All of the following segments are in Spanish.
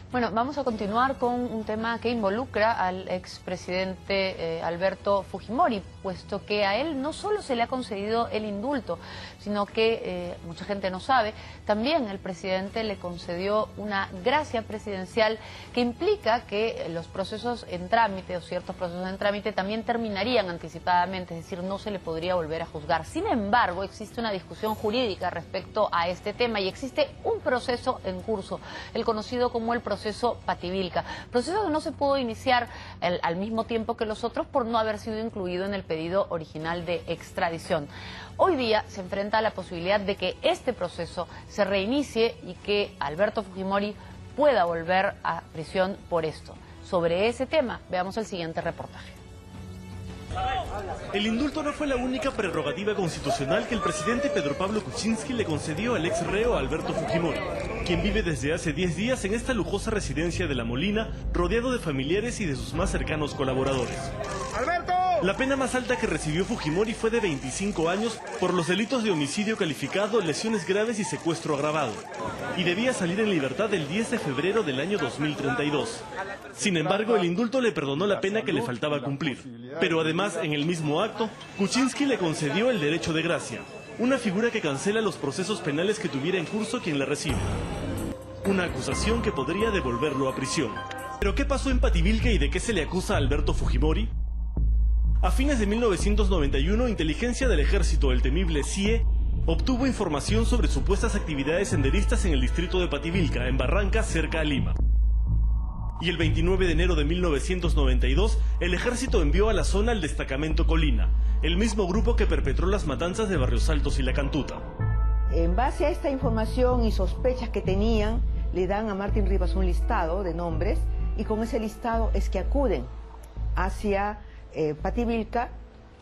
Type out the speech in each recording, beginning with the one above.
Bueno, vamos a continuar con un tema que involucra al expresidente Alberto Fujimori, puesto que a él no solo se le ha concedido el indulto, sino que, mucha gente no sabe, también el presidente le concedió una gracia presidencial que implica que los procesos en trámite o ciertos procesos en trámite también terminarían anticipadamente, es decir, no se le podría volver a juzgar. Sin embargo, existe una discusión jurídica respecto a este tema y existe un proceso en curso, el conocido como el proceso Pativilca, proceso que no se pudo iniciar al mismo tiempo que los otros por no haber sido incluido en el pedido original de extradición. Hoy día se enfrenta a la posibilidad de que este proceso se reinicie y que Alberto Fujimori pueda volver a prisión por esto. Sobre ese tema, veamos el siguiente reportaje. El indulto no fue la única prerrogativa constitucional que el presidente Pedro Pablo Kuczynski le concedió al ex reo Alberto Fujimori, quien vive desde hace 10 días en esta lujosa residencia de La Molina, rodeado de familiares y de sus más cercanos colaboradores. ¡Alberto! La pena más alta que recibió Fujimori fue de 25 años por los delitos de homicidio calificado, lesiones graves y secuestro agravado, y debía salir en libertad el 10 de febrero del año 2032. Sin embargo, el indulto le perdonó la pena que le faltaba cumplir. Pero además, en el mismo acto, Kuczynski le concedió el derecho de gracia, una figura que cancela los procesos penales que tuviera en curso quien la recibe. Una acusación que podría devolverlo a prisión. ¿Pero qué pasó en Pativilca y de qué se le acusa a Alberto Fujimori? A fines de 1991, inteligencia del ejército, el temible CIE, obtuvo información sobre supuestas actividades senderistas en el distrito de Pativilca, en Barrancas, cerca a Lima. Y el 29 de enero de 1992, el ejército envió a la zona el destacamento Colina, el mismo grupo que perpetró las matanzas de Barrios Altos y La Cantuta. En base a esta información y sospechas que tenían, le dan a Martín Rivas un listado de nombres y con ese listado es que acuden hacia Pativilca,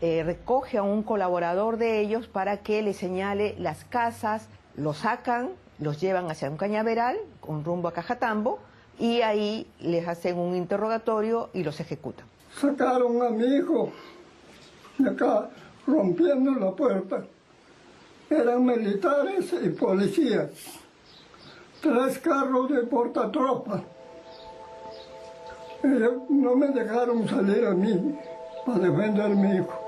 recoge a un colaborador de ellos para que le señale las casas, los sacan, los llevan hacia un cañaveral con rumbo a Cajatambo y ahí les hacen un interrogatorio y los ejecutan. Sacaron a mi hijo de acá rompiendo la puerta. Eran militares y policías. 3 carros de portatropas. No me dejaron salir a mí para defender a mi hijo.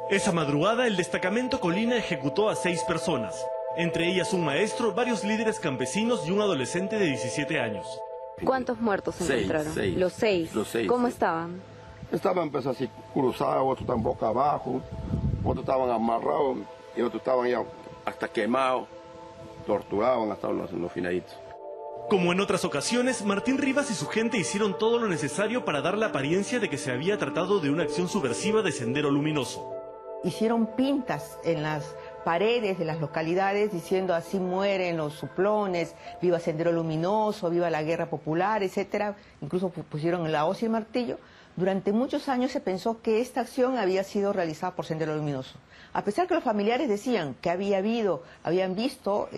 Esa madrugada, el destacamento Colina ejecutó a 6 personas, entre ellas un maestro, varios líderes campesinos y un adolescente de 17 años. ¿Cuántos muertos se encontraron? 6. Los 6. ¿Cómo estaban? Estaban pues así cruzados, otros estaban boca abajo, otros estaban amarrados y otros estaban ya hasta quemados, torturaban hasta los finaditos. Como en otras ocasiones, Martín Rivas y su gente hicieron todo lo necesario para dar la apariencia de que se había tratado de una acción subversiva de Sendero Luminoso. Hicieron pintas en las paredes de las localidades diciendo así mueren los suplones, viva Sendero Luminoso, viva la guerra popular, etcétera. Incluso pusieron la hoz y el martillo. Durante muchos años se pensó que esta acción había sido realizada por Sendero Luminoso. A pesar que los familiares decían que habían visto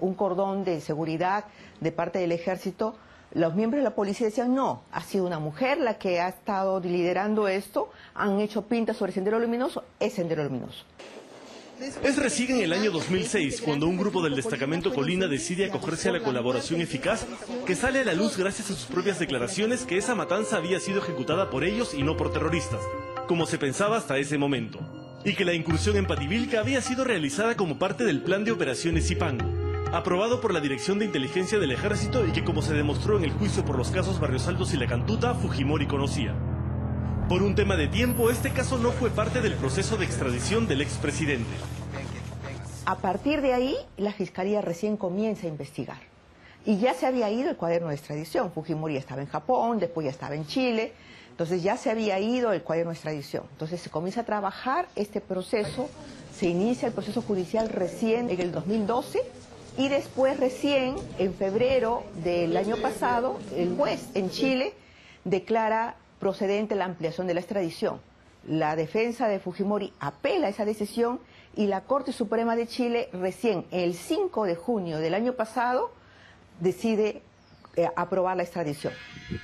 un cordón de seguridad de parte del ejército, los miembros de la policía decían no, ha sido una mujer la que ha estado liderando esto, han hecho pintas sobre Sendero Luminoso, es Sendero Luminoso. Es recién en el año 2006, cuando un grupo del destacamento Colina decide acogerse a la colaboración eficaz, que sale a la luz gracias a sus propias declaraciones que esa matanza había sido ejecutada por ellos y no por terroristas, como se pensaba hasta ese momento, y que la incursión en Pativilca había sido realizada como parte del plan de operaciones Ipango, aprobado por la Dirección de Inteligencia del Ejército y que, como se demostró en el juicio por los casos Barrios Altos y La Cantuta, Fujimori conocía. Por un tema de tiempo, este caso no fue parte del proceso de extradición del expresidente. A partir de ahí, la Fiscalía recién comienza a investigar. Y ya se había ido el cuaderno de extradición. Fujimori estaba en Japón, después ya estaba en Chile. Entonces ya se había ido el cuaderno de extradición. Entonces se comienza a trabajar este proceso, se inicia el proceso judicial recién en el 2012 y después recién en febrero del año pasado, el juez en Chile declara procedente la ampliación de la extradición. La defensa de Fujimori apela a esa decisión y la Corte Suprema de Chile recién el 5 de junio del año pasado decide aprobar la extradición.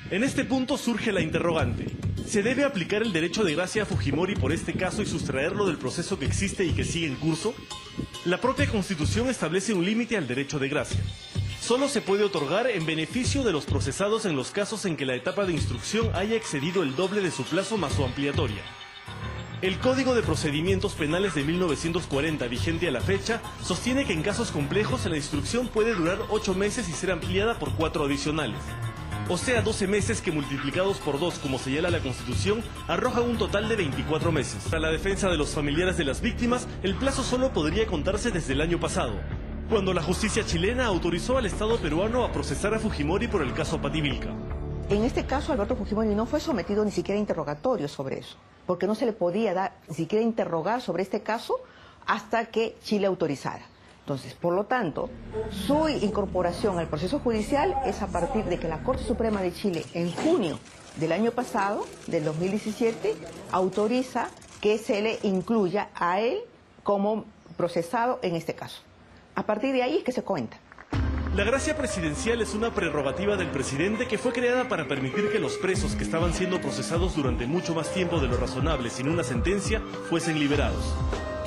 En este punto surge la interrogante. ¿Se debe aplicar el derecho de gracia a Fujimori por este caso y sustraerlo del proceso que existe y que sigue en curso? La propia Constitución establece un límite al derecho de gracia. solo se puede otorgar en beneficio de los procesados en los casos en que la etapa de instrucción haya excedido el doble de su plazo más su ampliatoria. El Código de Procedimientos Penales de 1940, vigente a la fecha, sostiene que en casos complejos la instrucción puede durar 8 meses y ser ampliada por 4 adicionales. O sea, 12 meses que multiplicados por 2, como señala la Constitución, arrojan un total de 24 meses. Para la defensa de los familiares de las víctimas, el plazo solo podría contarse desde el año pasado, cuando la justicia chilena autorizó al Estado peruano a procesar a Fujimori por el caso Pativilca. En este caso, Alberto Fujimori no fue sometido ni siquiera a interrogatorio sobre eso, porque no se le podía dar ni siquiera interrogar sobre este caso hasta que Chile autorizara. Entonces, por lo tanto, su incorporación al proceso judicial es a partir de que la Corte Suprema de Chile, en junio del año pasado, del 2017, autoriza que se le incluya a él como procesado en este caso. A partir de ahí es que se cuenta. La gracia presidencial es una prerrogativa del presidente que fue creada para permitir que los presos que estaban siendo procesados durante mucho más tiempo de lo razonable sin una sentencia fuesen liberados.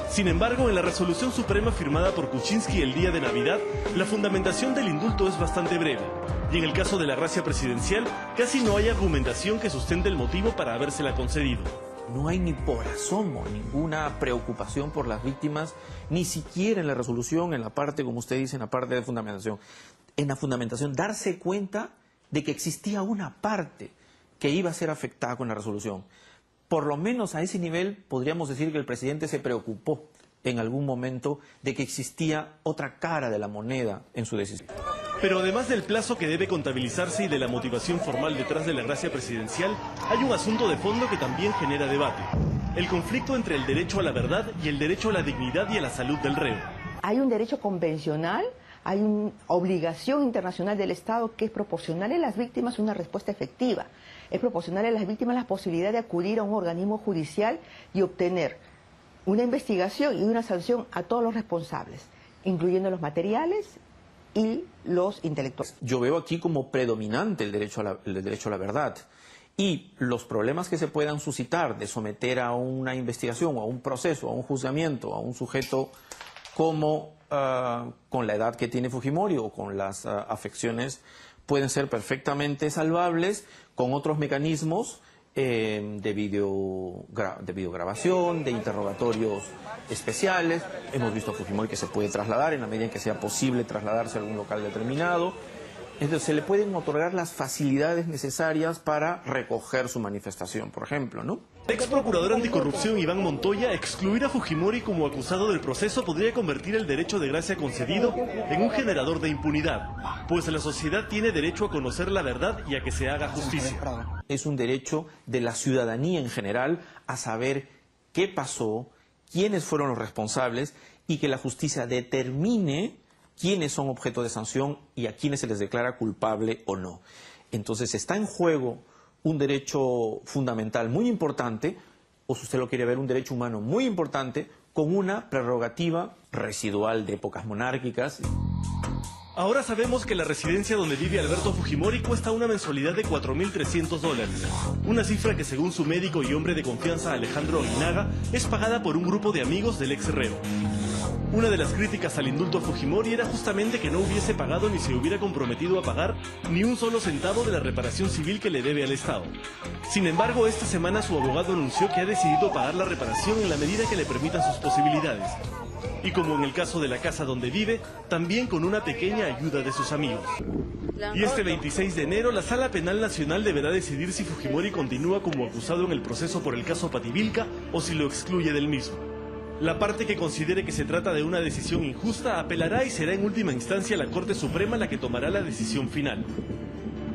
Sin embargo, en la resolución suprema firmada por Kuczynski el día de Navidad, la fundamentación del indulto es bastante breve. Y en el caso de la gracia presidencial, casi no hay argumentación que sustente el motivo para habérsela concedido. No hay ni por asomo ninguna preocupación por las víctimas, ni siquiera en la resolución, en la parte, como usted dice, en la parte de fundamentación. En la fundamentación, darse cuenta de que existía una parte que iba a ser afectada con la resolución. Por lo menos a ese nivel podríamos decir que el presidente se preocupó en algún momento de que existía otra cara de la moneda en su decisión. Pero además del plazo que debe contabilizarse y de la motivación formal detrás de la gracia presidencial, hay un asunto de fondo que también genera debate: el conflicto entre el derecho a la verdad y el derecho a la dignidad y a la salud del reo. Hay un derecho convencional, hay una obligación internacional del Estado que es proporcionarle a las víctimas una respuesta efectiva, es proporcionarle a las víctimas la posibilidad de acudir a un organismo judicial y obtener una investigación y una sanción a todos los responsables, incluyendo los materiales y los intelectuales. Yo veo aquí como predominante el derecho a la verdad, y los problemas que se puedan suscitar de someter a una investigación, a un proceso, a un juzgamiento, a un sujeto como con la edad que tiene Fujimori o con las afecciones, pueden ser perfectamente salvables con otros mecanismos de videograbación, de interrogatorios especiales. Hemos visto a Fujimori que se puede trasladar en la medida en que sea posible trasladarse a algún local determinado. Entonces se le pueden otorgar las facilidades necesarias para recoger su manifestación, por ejemplo, ¿no? El ex procurador anticorrupción Iván Montoya, excluir a Fujimori como acusado del proceso podría convertir el derecho de gracia concedido en un generador de impunidad, pues la sociedad tiene derecho a conocer la verdad y a que se haga justicia. Es un derecho de la ciudadanía en general a saber qué pasó, quiénes fueron los responsables y que la justicia determine quiénes son objeto de sanción y a quiénes se les declara culpable o no. Entonces está en juego un derecho fundamental muy importante, o si usted lo quiere ver, un derecho humano muy importante, con una prerrogativa residual de épocas monárquicas. Ahora sabemos que la residencia donde vive Alberto Fujimori cuesta una mensualidad de $4.300, una cifra que según su médico y hombre de confianza Alejandro Aguinaga es pagada por un grupo de amigos del ex reo. Una de las críticas al indulto a Fujimori era justamente que no hubiese pagado ni se hubiera comprometido a pagar ni un solo centavo de la reparación civil que le debe al Estado. Sin embargo, esta semana su abogado anunció que ha decidido pagar la reparación en la medida que le permitan sus posibilidades. Y como en el caso de la casa donde vive, también con una pequeña ayuda de sus amigos. Y este 26 de enero, la Sala Penal Nacional deberá decidir si Fujimori continúa como acusado en el proceso por el caso Pativilca o si lo excluye del mismo. La parte que considere que se trata de una decisión injusta apelará y será en última instancia la Corte Suprema la que tomará la decisión final.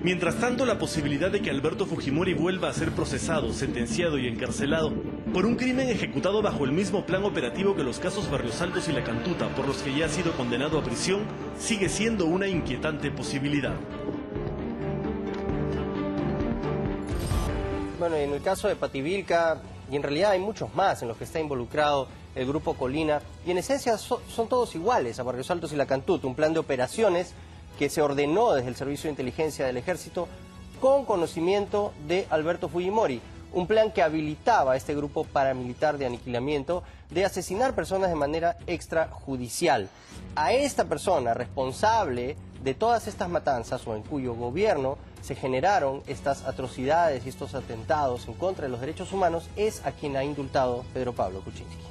Mientras tanto, la posibilidad de que Alberto Fujimori vuelva a ser procesado, sentenciado y encarcelado por un crimen ejecutado bajo el mismo plan operativo que los casos Barrios Altos y La Cantuta, por los que ya ha sido condenado a prisión, sigue siendo una inquietante posibilidad. Bueno, en el caso de Pativilca, y en realidad hay muchos más en los que está involucrado el Grupo Colina, y en esencia son todos iguales a Barrios Altos y La Cantuta, un plan de operaciones que se ordenó desde el Servicio de Inteligencia del Ejército con conocimiento de Alberto Fujimori. un plan que habilitaba a este grupo paramilitar de aniquilamiento de asesinar personas de manera extrajudicial. A esta persona responsable de todas estas matanzas, o en cuyo gobierno se generaron estas atrocidades y estos atentados en contra de los derechos humanos, es a quien ha indultado Pedro Pablo Kuczynski.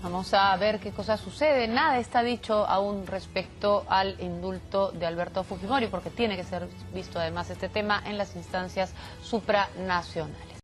Vamos a ver qué cosa sucede. Nada está dicho aún respecto al indulto de Alberto Fujimori, porque tiene que ser visto además este tema en las instancias supranacionales.